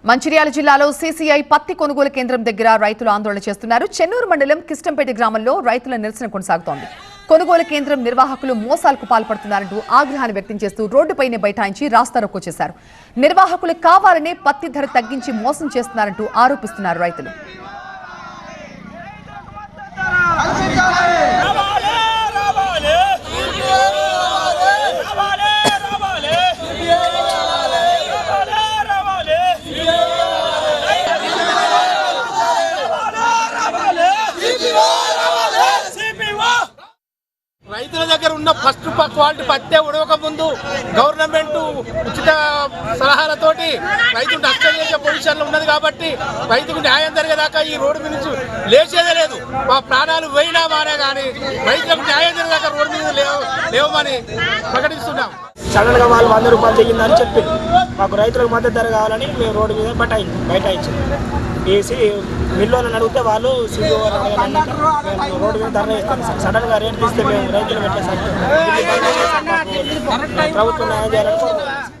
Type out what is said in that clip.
మంచిర్యాల జిల్లాలో సీసీఐ పత్తి కొనుగోలు కేంద్రం దగ్గర రైతులు ఆందోళన చేస్తున్నారు. చెన్నూరు మండలం కిష్టంపేట గ్రామంలో రైతుల నిరసన కొనసాగుతోంది. కొనుగోలు కేంద్రం నిర్వాహకులు మోసాలకు పాల్పడుతున్నారంటూ ఆగ్రహాన్ని వ్యక్తం చేస్తూ రోడ్డుపైనే బైఠాయించి రాస్తారోకో చేశారు. నిర్వాహకులు కావాలనే పత్తి ధర తగ్గించి మోసం చేస్తున్నారంటూ ఆరోపిస్తున్నారు రైతులు. రైతుల దగ్గర ఉన్న ఫస్ట్ క్వాలిటీ పత్తే ఉడవక ముందు గవర్నమెంట్ ఉచిత సలహాలతోటి రైతు నష్టం చేసే పొజిషన్లో ఉన్నది కాబట్టి రైతుకు న్యాయం జరిగేదాకా ఈ రోడ్డు మీద నుంచి లేచేదే లేదు. మా ప్రాణాలు పోయినా మానే కానీ రైతులకు న్యాయం జరిగేదాకా రోడ్డు మీద లేవమని ప్రకటిస్తున్నాం. సడన్గా వాళ్ళు 100 రూపాయలు చెయ్యిందని చెప్పి మాకు రైతులకు మద్దతు ధర కావాలని మేము రోడ్డు మీద బైఠాయించాం. వేసి మిల్లులను అడిగితే వాళ్ళు సిబిఓ రోడ్డు మీద ధర వేస్తాం. సడన్గా రేటు తీస్తే మేము రైతులు పెట్టేసాం. ప్రభుత్వం న్యాయం చేయాలని